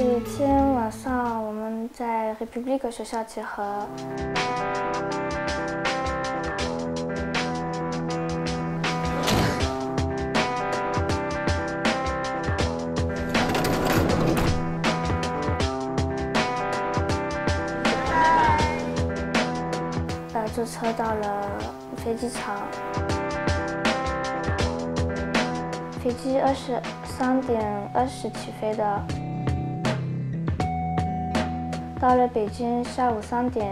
几天晚上我们在 République 学校集合。坐车到了飞机场，飞机23:20起飞的，到了北京下午3点。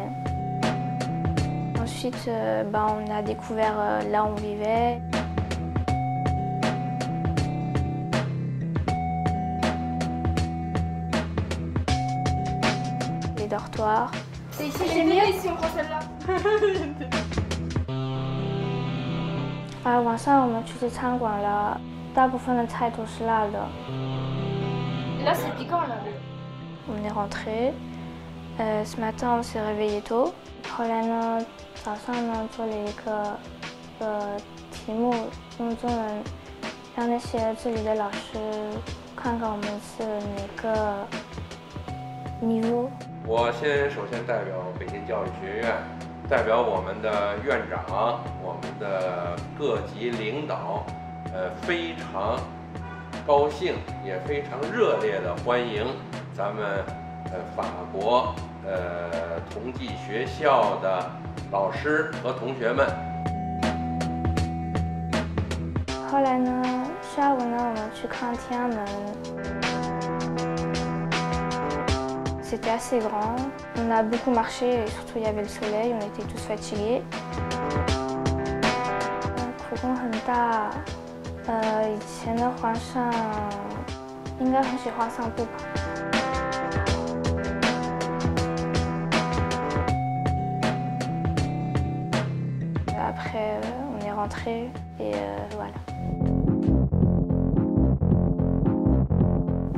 Ensuite, on a découvert là où on vivait. Les dortoirs. C'est ici, c'est mieux ici, on prend celle-là. 晚上我们去吃餐馆了，大部分的菜都是辣的。Là, c'est piquant, là. On est rentré. Ce matin, on s'est réveillé tôt. 后来呢，早上呢做了一个题目，用中文让那些这里的老师看看我们是哪个niveau。我首先代表北京教育学院，代表我们的院长、我们的各级领导，非常高兴，也非常热烈地欢迎咱们法国同济学校的老师和同学们。后来呢，下午呢，我们去看天安门。C'était assez grand. On a beaucoup marché et surtout il y avait le soleil. On était tous fatigués. 苦宫很大。以前的皇上应该很喜欢散步吧。Après, on est rentré et voilà.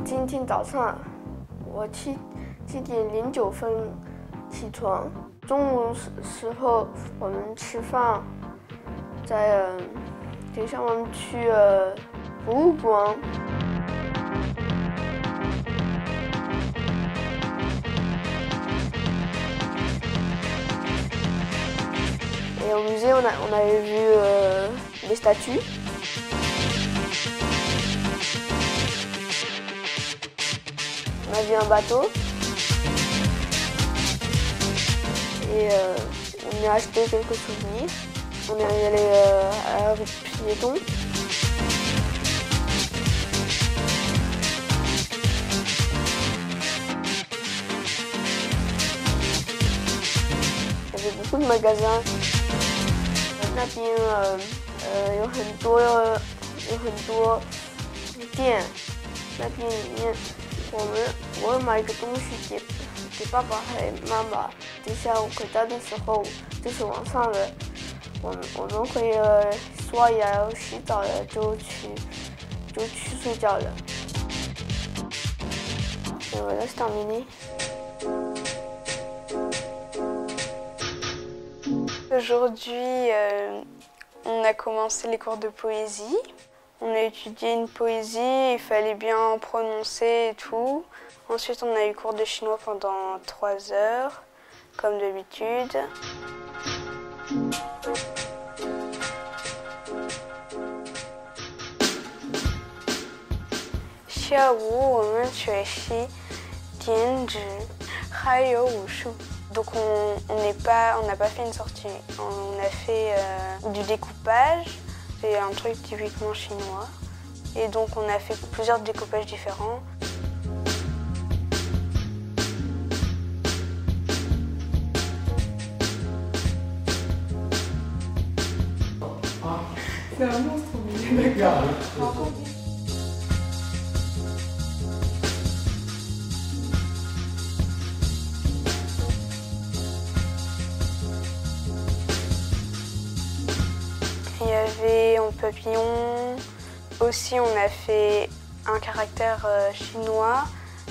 今天早上我7点09分起床，中午时候我们吃饭，等一下我们去博物馆。Et au musée, on avait vu des statues. On a vu un bateau. Et on a acheté quelques souvenirs. On est allé à la rue Piéton. Il y avait beaucoup de magasins. 那边有很多店，那边里面我买一个东西给爸爸还有妈妈。等下午回家的时候，就是晚上了，我们会刷牙洗澡了，就去睡觉了。Et voilà, c'est terminé. Aujourd'hui, on a commencé les cours de poésie. On a étudié une poésie, il fallait bien prononcer et tout. Ensuite, on a eu cours de chinois pendant 3 heures, comme d'habitude. Donc on n'a pas fait une sortie, on a fait du découpage, c'est un truc typiquement chinois. Et donc on a fait plusieurs découpages différents. C'est un monstre, mais d'accord. Il y avait en papillon, aussi on a fait un caractère chinois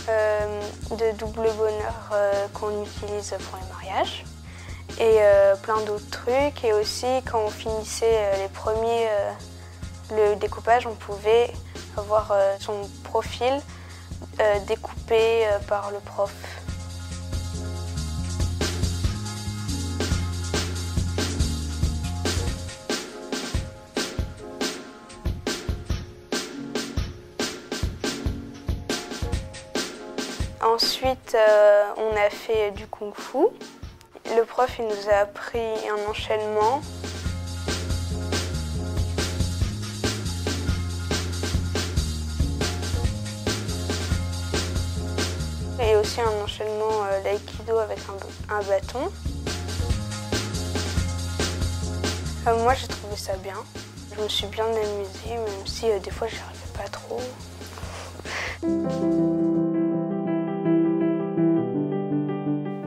de double bonheur qu'on utilise pour les mariages et plein d'autres trucs. Et aussi quand on finissait le découpage, on pouvait avoir son profil découpés par le prof. Ensuite, on a fait du kung-fu. Le prof il nous a appris un enchaînement. Et aussi un enchaînement d'aïkido avec un bâton. Moi j'ai trouvé ça bien. Je me suis bien amusée, même si des fois j'y arrivais pas trop.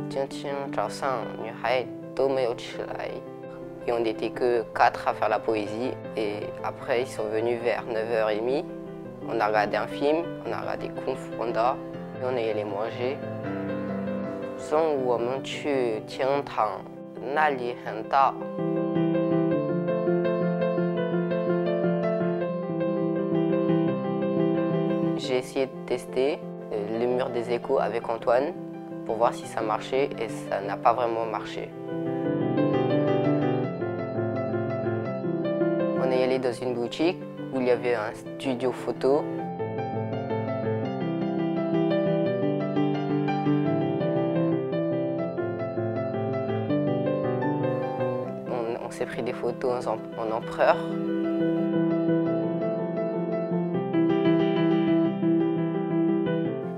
今天早上，女孩都没有起来，et on n'était que 4 à faire la poésie. Et après, ils sont venus vers 9h30. On a regardé un film, on a regardé Kung Fu Panda, et on est allé manger. 中午我们去厅堂，那里很大。J'ai essayé de tester le mur des échos avec Antoine pour voir si ça marchait et ça n'a pas vraiment marché. On est allé dans une boutique où il y avait un studio photo. On s'est pris des photos en empereur.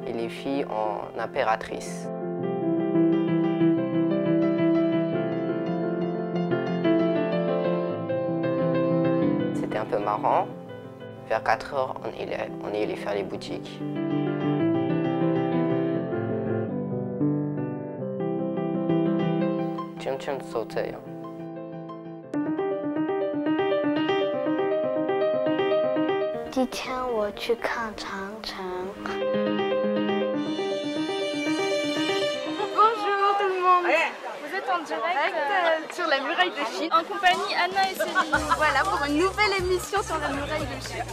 Et les filles en impératrice. C'était un peu marrant. Vers 4h, on est allé faire les boutiques. Chun sauté. 今天我去看长城。Bonjour tout le monde. Vous êtes en direct sur la muraille de Chine en compagnie Anna et Céline. Voilà pour une nouvelle émission sur la muraille de Chine.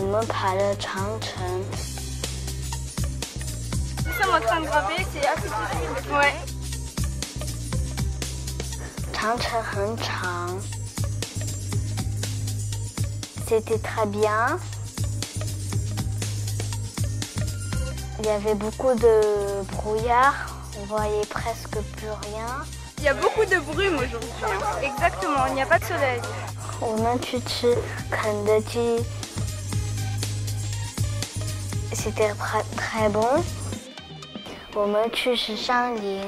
On们爬了长城。 Nous sommes en train de graver, c'est assez difficile. Ouais. 长城很长。C'était très bien. Il y avait beaucoup de brouillard. On voyait presque plus rien. Il y a beaucoup de brume aujourd'hui. Exactement, il n'y a pas de soleil. 我们去吃肯德基。C'était très bon. 我们去十三陵。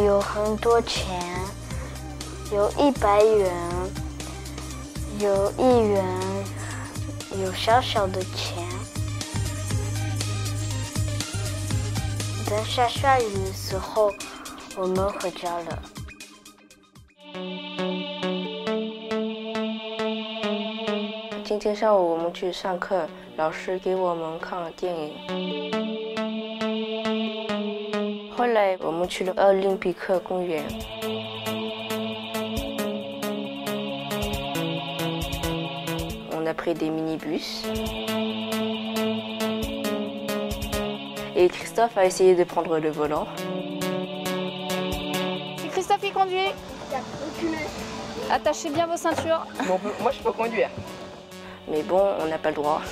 有很多钱，有100元，有1元，有小小的钱。 等下雨的时候，我们回家了。今天上午我们去上课，老师给我们看了电影。后来我们去了奥林匹克公园。On a pris des minibus. Et Christophe a essayé de prendre le volant. C'est Christophe qui conduit. Attachez bien vos ceintures. Bon, moi, je peux conduire. Mais bon, on n'a pas le droit.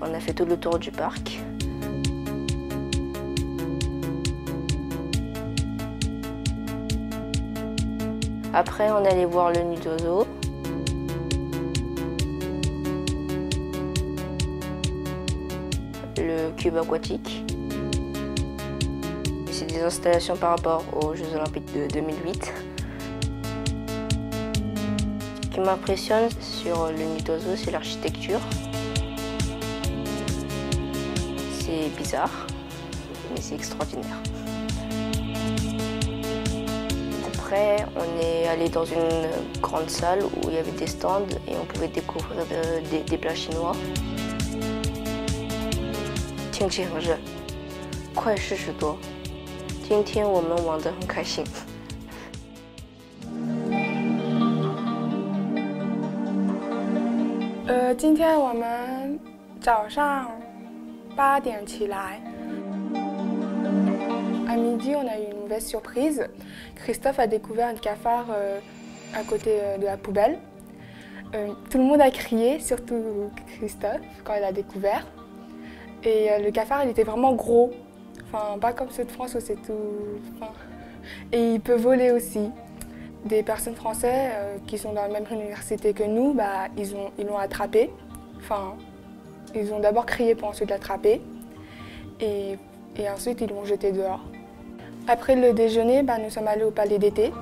On a fait tout le tour du parc. Après, on allait voir le nid d'oiseaux. Le cube aquatique. C'est des installations par rapport aux Jeux Olympiques de 2008. Ce qui m'impressionne sur le nid d'oiseaux, c'est l'architecture. c'est bizarre, mais c'est extraordinaire. Après, on est allé dans une grande salle où il y avait des stands et on pouvait découvrir des plats chinois. 天气很热，快40多。今天我们玩得很开心。今天我们早上8点起来。À midi, on a eu une mauvaise surprise. Christophe a découvert un cafard à côté de la poubelle. Tout le monde a crié, surtout Christophe, quand il a découvert. Et le cafard, il était vraiment gros. Enfin, pas comme ceux de France où c'est tout... Enfin, et il peut voler aussi. Des personnes françaises qui sont dans la même université que nous, bah, ils l'ont attrapé. Enfin, ils ont d'abord crié pour ensuite l'attraper. Et ensuite, ils l'ont jeté dehors. Après le déjeuner, bah, nous sommes allés au palais d'été.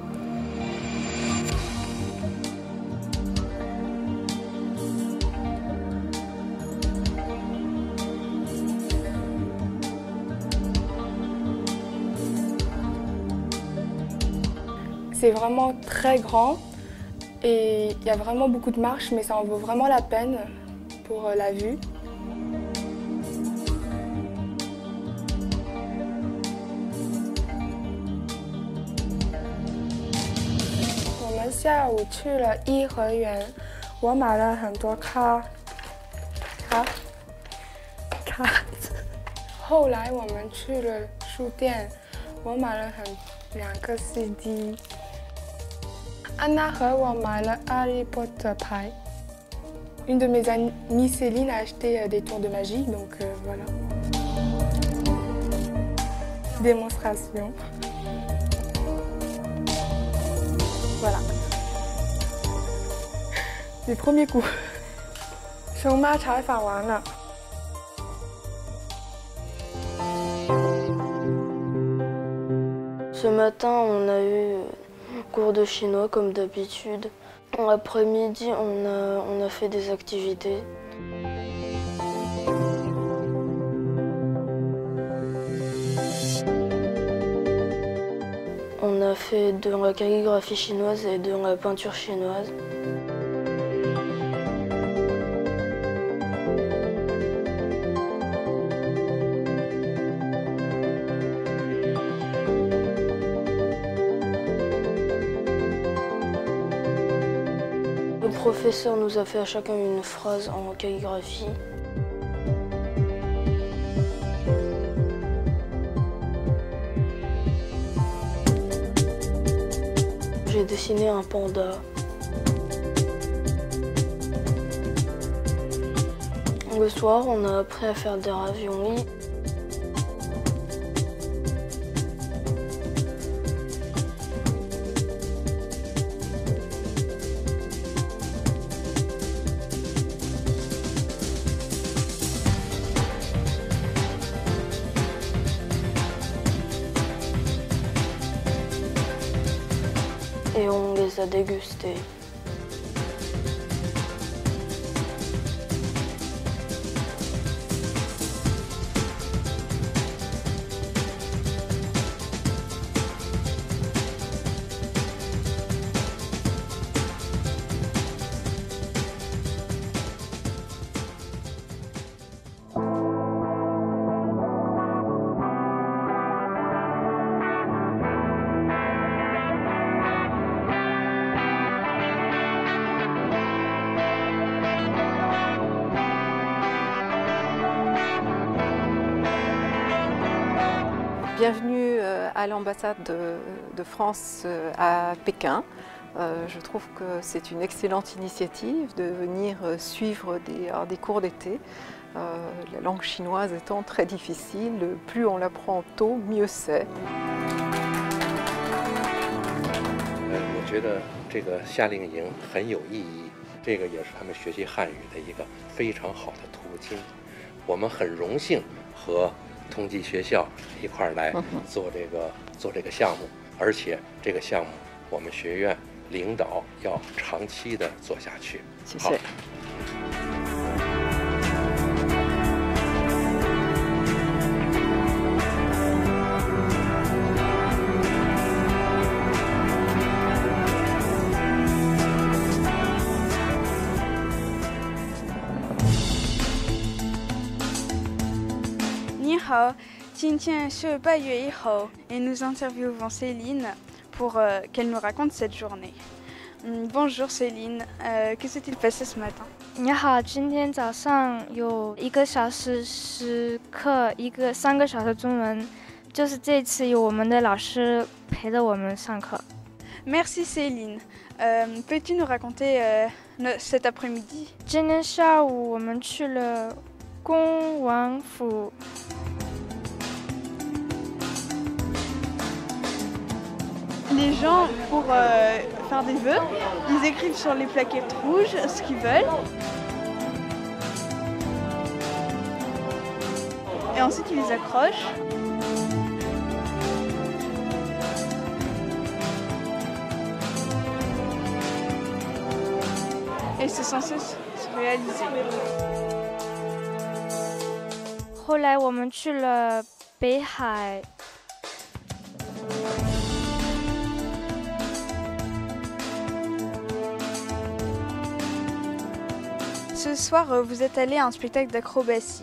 C'est vraiment très grand et il y a vraiment beaucoup de marches, mais ça en vaut vraiment la peine pour la vue. On 们下午去了颐和园，我买了很多卡。后来我们去了书店，我买了2个 CD。 安娜和我买了《哈利波特》牌。Une de mes amies, Céline, a acheté des tours de magie, donc voilà. Démonstration. Voilà. Du premier coup. 熊猫采访完了。 Ce matin, on a eu cours de chinois comme d'habitude. L'après-midi, on a fait des activités. On a fait de la calligraphie chinoise et de la peinture chinoise. Le professeur nous a fait à chacun une phrase en calligraphie. J'ai dessiné un panda. Le soir, on a appris à faire des raviolis. Et on les a dégustés. Bienvenue à l'ambassade de France à Pékin. Je trouve que c'est une excellente initiative de venir suivre des cours d'été. La langue chinoise étant très difficile, plus on l'apprend tôt, mieux c'est. 我觉得这个夏令营很有意义，这个也是他们学习汉语的一个非常好的途径。我们很荣幸和 同济学校一块儿来做这个项目，而且这个项目我们学院领导要长期的做下去。谢谢。好，今天是8月1号 et nous interviewons Céline pour qu'elle nous raconte cette journée. Bonjour Céline, que s'est-il passé ce matin? 你好，今天早上有1个小时10课，3个小时中文，就是这次有我们的老师陪着我们上课。Merci Céline. Peux-tu nous raconter cet après-midi? 今天下午我们去了恭王府。Les gens, pour faire des vœux, ils écrivent sur les plaquettes rouges ce qu'ils veulent. Et ensuite, ils les accrochent. Et c'est censé se réaliser. 后来我们去了北海。Ce soir, vous êtes allé à un spectacle d'acrobatie.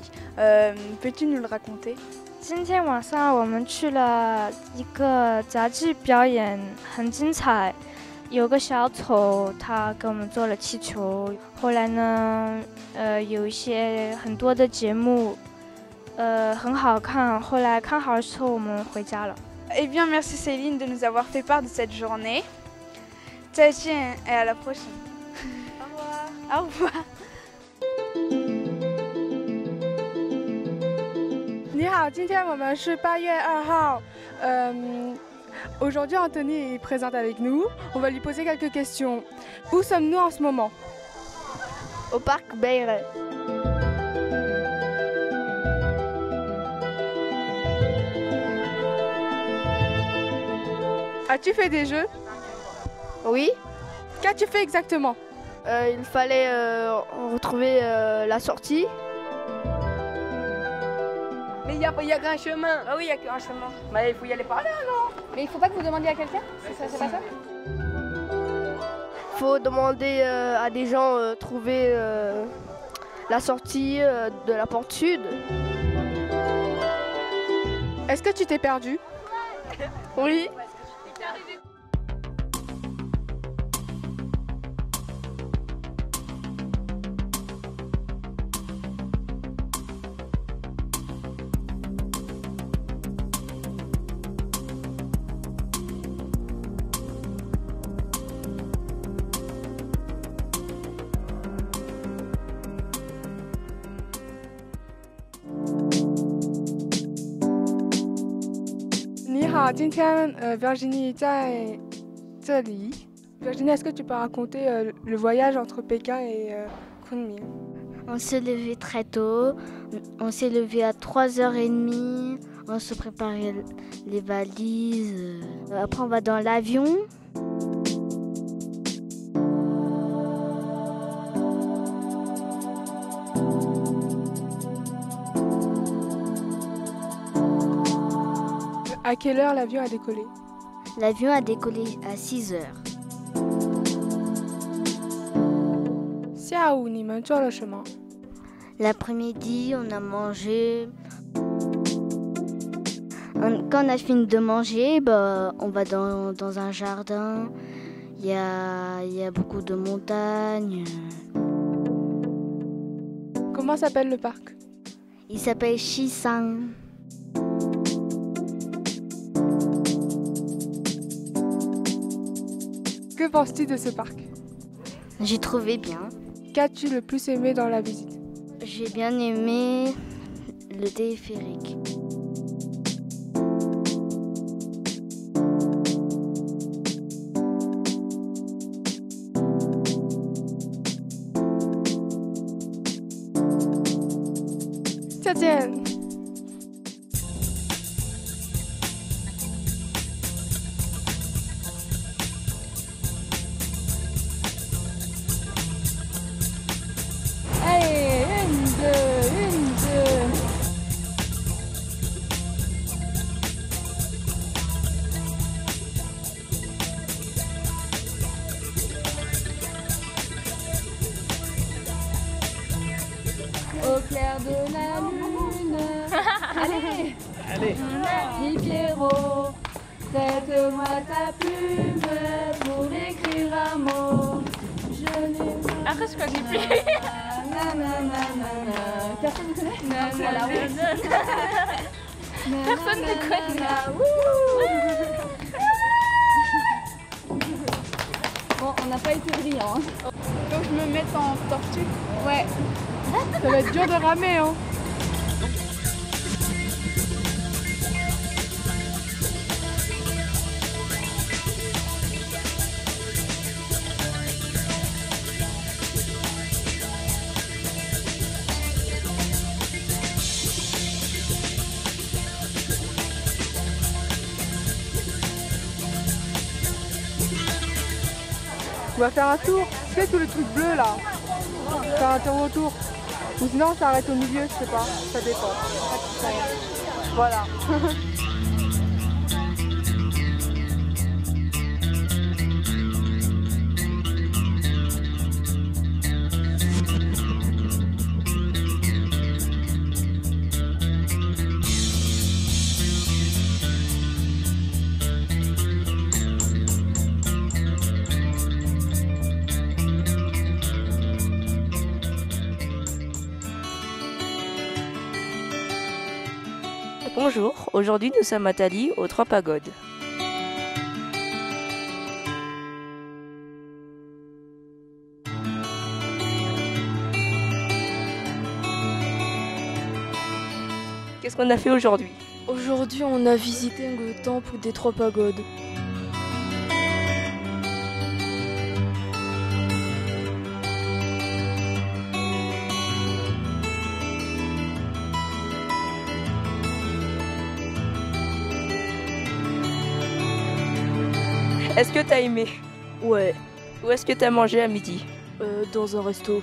Peux-tu nous le raconter? 今天晚上我们去了一个杂技表演，很精彩。有个小丑，他给我们做了气球。后来呢，有一些很多的节目，很好看。后来看好了之后，我们回家了。Eh bien, merci Céline de nous avoir fait part de cette journée. 再见 et à la prochaine. Au revoir. Au revoir. 你好，今天我们是8月2号。Aujourd'hui, Anthony est présente avec nous. On va lui poser quelques questions. Où sommes-nous en ce moment? Au parc Beyret. As-tu fait des jeux? Oui. Qu'as-tu fait exactement? Il fallait retrouver la sortie. Mais il y a qu'un chemin. Ah oui, il y a qu'un chemin. Mais il faut y aller par là, non? Mais il faut pas que vous demandiez à quelqu'un? C'est pas ça? Il faut demander à des gens trouver la sortie de la porte sud. Est-ce que tu t'es perdu? Oui. Virginie, Virginie 在这里。Virginie, est-ce que tu peux raconter le voyage entre Pékin et Kunming? On s'est levé très tôt, on s'est levé à 3h30, on se préparait les valises. Après on va dans l'avion. À quelle heure l'avion a décollé? L'avion a décollé à 6h. 下午你们做了什么? L'après-midi, on a mangé. Quand on a fini de manger, on va dans un jardin. Il y a beaucoup de montagnes. Comment s'appelle le parc? Il s'appelle Shisang. Que penses-tu de ce parc? J'ai trouvé bien. Qu'as-tu le plus aimé dans la visite? J'ai bien aimé le téléphérique. Tiens. Allez, une, deux. Au clair de la lune. Allez. Allez. Dis Pierrot, prête-moi ta plume pour écrire un mot. Après, je crois que j'ai plus. Personne ne connaît? Personne ne connaît. Bon, on n'a pas été brillant. Hein. Donc je me mets en tortue. Ouais. Ça va être dur de ramer. Hein. On va faire un tour. Tu sais, tout le truc bleu là. Faire un tour autour. Ou sinon on s'arrête au milieu, je sais pas. Ça dépend. Voilà. Bonjour, aujourd'hui nous sommes à Thaly, aux Trois Pagodes. Qu'est-ce qu'on a fait aujourd'hui? Aujourd'hui, on a visité le temple des Trois Pagodes. Est-ce que t'as aimé? Ouais. Où est-ce que t'as mangé à midi? Dans un resto.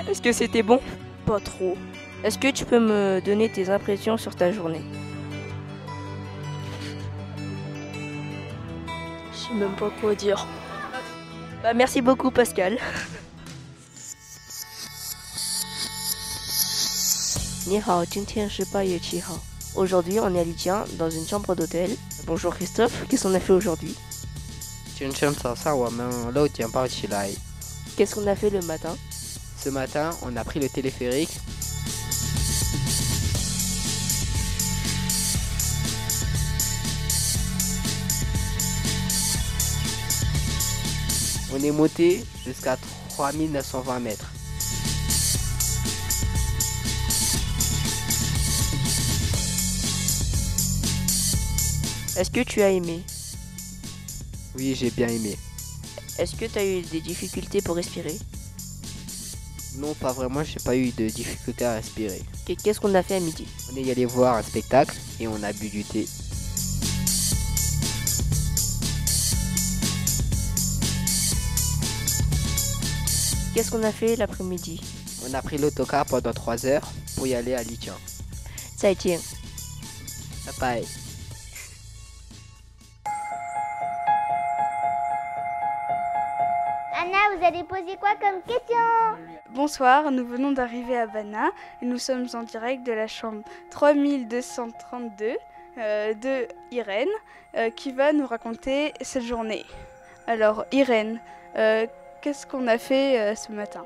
Est-ce que c'était bon? Pas trop. Est-ce que tu peux me donner tes impressions sur ta journée? Je sais même pas quoi dire. Bah, merci beaucoup Pascal. Ni hao, 今天是8月7号. Aujourd'hui, on est à Lidjian, dans une chambre d'hôtel. Bonjour Christophe, qu'est-ce qu'on a fait aujourd'hui? Qu'est-ce qu'on a fait le matin? Ce matin, on a pris le téléphérique. On est monté jusqu'à 3920 mètres. Est-ce que tu as aimé? Oui, j'ai bien aimé. Est-ce que tu as eu des difficultés pour respirer? Non, pas vraiment, j'ai pas eu de difficulté à respirer. Qu'est-ce qu'on a fait à midi? On est allé voir un spectacle et on a bu du thé. Qu'est-ce qu'on a fait l'après-midi? On a pris l'autocar pendant 3 heures pour y aller à Lidjian. 再见. Bye bye. Anna, vous allez poser quoi comme question? Bonsoir, nous venons d'arriver à Bana et nous sommes en direct de la chambre 3232 de Irène qui va nous raconter cette journée. Alors Irène, qu'est-ce qu'on a fait ce matin?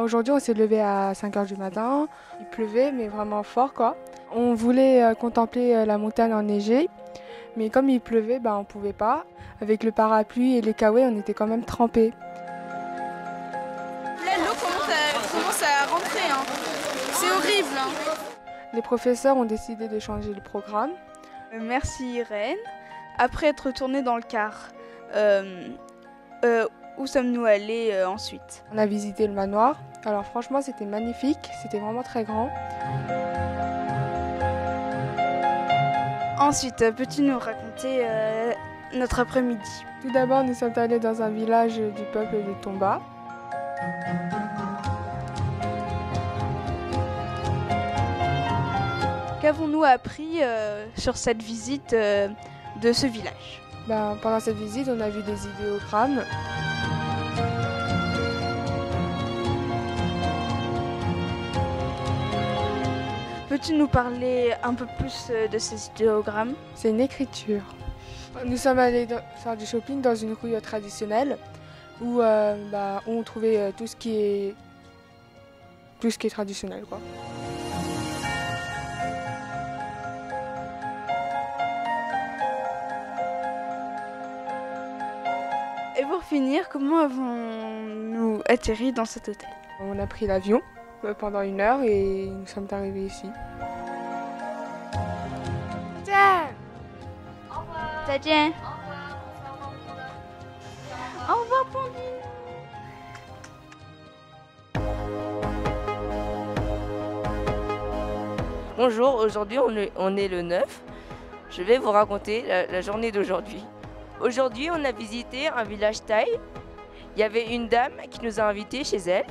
Aujourd'hui on s'est levé à 5h du matin, il pleuvait mais vraiment fort quoi. On voulait contempler la montagne enneigée, mais comme il pleuvait, on ne pouvait pas. Avec le parapluie et les kawaii, on était quand même trempés. Là, l'eau commence à rentrer, hein. C'est horrible. Hein. Les professeurs ont décidé de changer le programme. Merci Irène. Après être retournés dans le car, où sommes-nous allés ensuite? On a visité le manoir. Alors franchement, c'était magnifique, c'était vraiment très grand. Ensuite, peux-tu nous raconter notre après-midi? Tout d'abord, nous sommes allés dans un village du peuple de Tomba. Qu'avons-nous appris sur cette visite de ce village? Pendant cette visite, on a vu des idéogrammes. Peux-tu nous parler un peu plus de ces idéogrammes? C'est une écriture. Nous sommes allés faire du shopping dans une rue traditionnelle où on trouvait tout ce qui est traditionnel, quoi. Et pour finir, comment avons-nous atterri dans cet hôtel? On a pris l'avion pendant 1 heure et nous sommes arrivés ici. 再见。Au revoir, Pandine. Bonjour, aujourd'hui on est le 9. Je vais vous raconter la journée d'aujourd'hui. Aujourd'hui, on a visité un village thaï. Il y avait une dame qui nous a invités chez elle.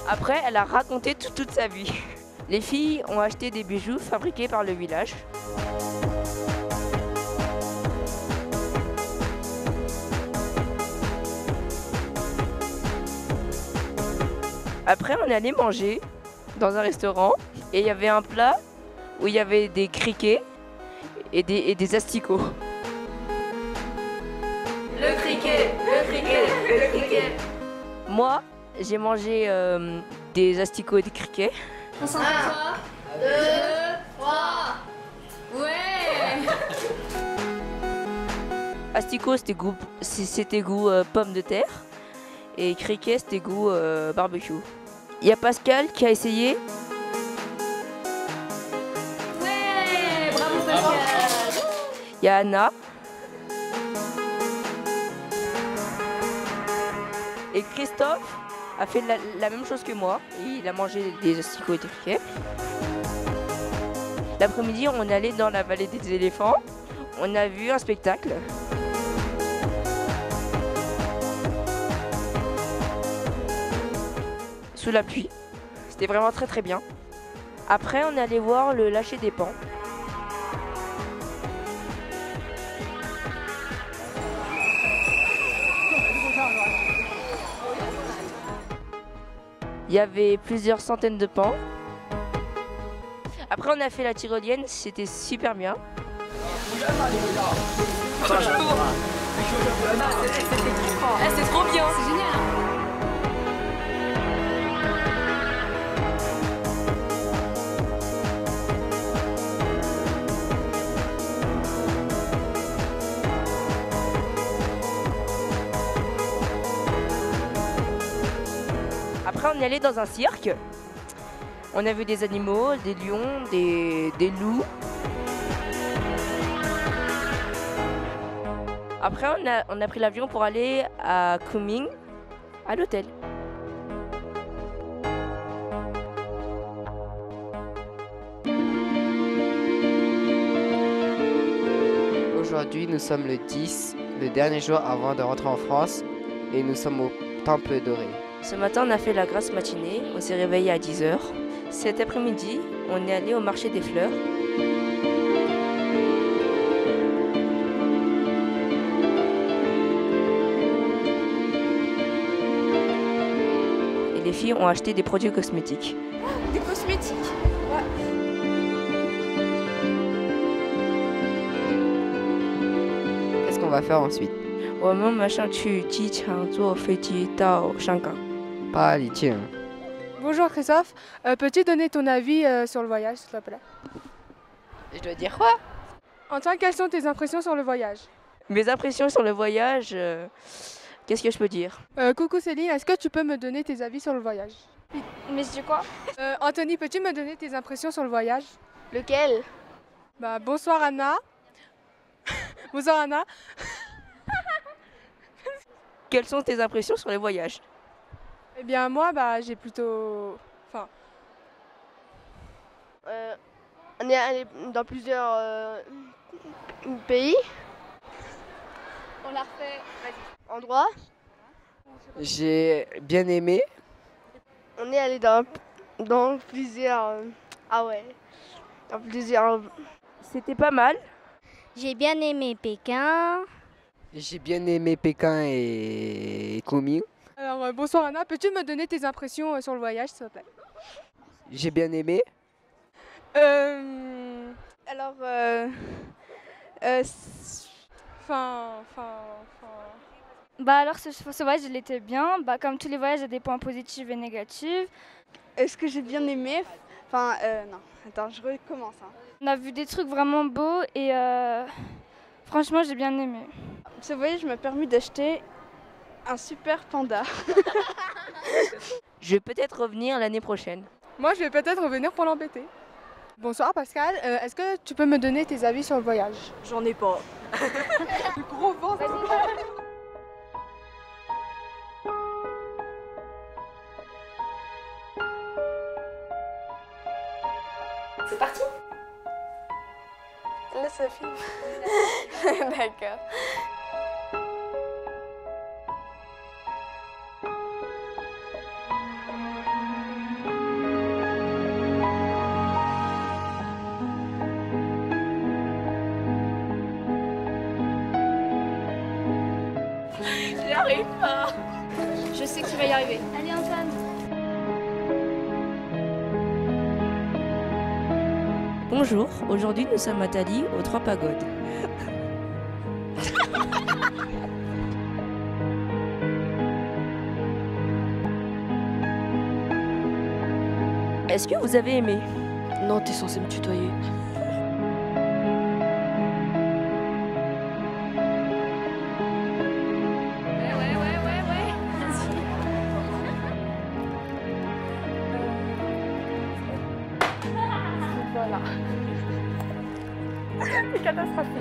Après, elle a raconté toute sa vie. Les filles ont acheté des bijoux fabriqués par le village. Après, on est allé manger dans un restaurant et il y avait un plat où il y avait des criquets et des asticots. Le criquet, le criquet, le criquet. Moi, j'ai mangé des asticots et des criquets. 1, 2, 3. Ouais. Asticots, c'était goût pomme de terre. Et criquet, c'était goût barbecue. Il y a Pascal qui a essayé. Ouais, bravo Pascal. Il y a Anna. Et Christophe a fait la même chose que moi. Il a mangé des asticots et des criquets. L'après-midi, on est allé dans la vallée des éléphants. On a vu un spectacle. Sous la pluie. C'était vraiment très bien. Après, on est allé voir le lâcher des pans. Il y avait plusieurs centaines de pans. Après, on a fait la tyrolienne, c'était super bien. C'est trop bien, c'est génial. Après, on est allé dans un cirque. On a vu des animaux, des lions, des loups. Après, on a pris l'avion pour aller à Kunming, à l'hôtel. Aujourd'hui, nous sommes le 10, le dernier jour avant de rentrer en France, et nous sommes au Temple doré. Ce matin, on a fait la grasse matinée. On s'est réveillé à 10h. Cet après-midi, on est allé au marché des fleurs. Et les filles ont acheté des produits cosmétiques. Des cosmétiques? Ouais. Qu'est-ce qu'on va faire ensuite? 我们马上去机场坐飞机到香港。 Pas les tiens. Bonjour Christophe, peux-tu donner ton avis sur le voyage, s'il te plaît? Je dois dire quoi? Antoine, quelles sont tes impressions sur le voyage? Mes impressions sur le voyage, qu'est-ce que je peux dire? Coucou Céline, est-ce que tu peux me donner tes avis sur le voyage? Mais c'est quoi? Anthony, peux-tu me donner tes impressions sur le voyage? Lequel? Bonsoir Anna. Bonsoir Anna. Quelles sont tes impressions sur les voyages? Eh bien moi, j'ai plutôt... Enfin... On est allé dans plusieurs pays. On l'a refait. Vas-y. Endroits. J'ai bien aimé. On est allé dans plusieurs... ah ouais. Dans plusieurs... C'était pas mal. J'ai bien aimé Pékin. J'ai bien aimé Pékin et Kunming. Alors bonsoir Anna, peux-tu me donner tes impressions sur le voyage, s'il te plaît? J'ai bien aimé. Alors, Bah alors ce voyage il était bien, bah comme tous les voyages il y a des points positifs et négatifs. Est-ce que j'ai bien aimé? Enfin, non, attends, je recommence. Hein. On a vu des trucs vraiment beaux et franchement j'ai bien aimé. Ce voyage m'a permis d'acheter un super panda. Je vais peut-être revenir l'année prochaine. Moi, je vais peut-être revenir pour l'embêter. Bonsoir Pascal, est-ce que tu peux me donner tes avis sur le voyage? J'en ai pas. Le gros vent, C'est parti? Là, ça filme. D'accord. J'y arrive pas. Je sais que tu vas y arriver. Allez Antoine. Bonjour, aujourd'hui nous sommes à Thalie, aux 3 pagodes. Est-ce que vous avez aimé? Non, t'es censé me tutoyer. Voilà. C'est catastrophique.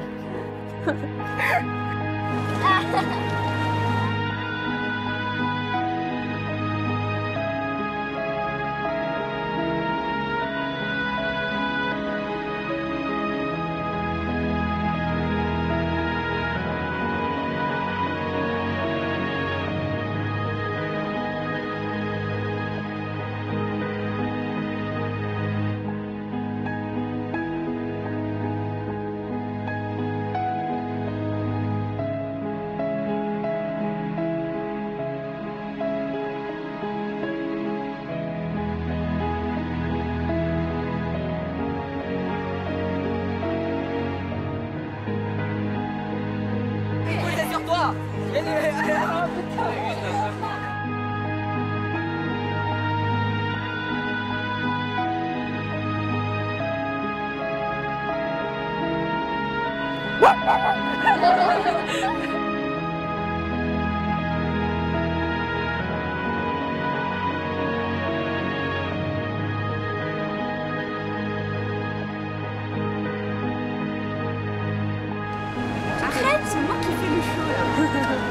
Arrête, c'est moi qui fais le show là.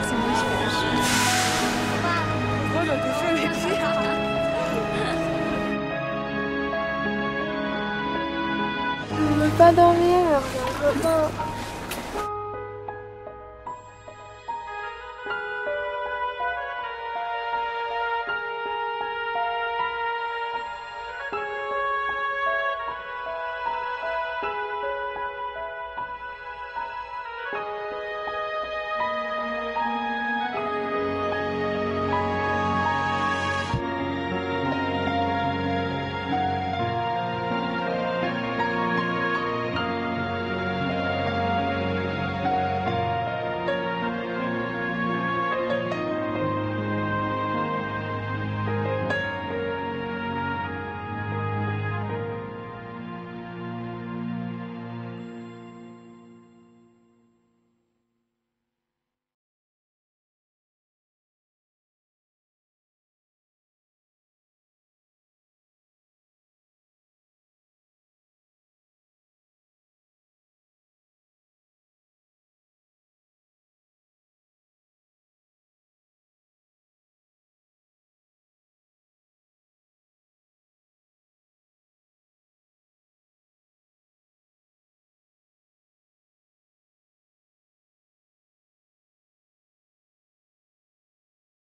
C'est moi qui fais le show. Oh, j'ai touché les pieds. Je ne veux pas dormir, je ne veux pas.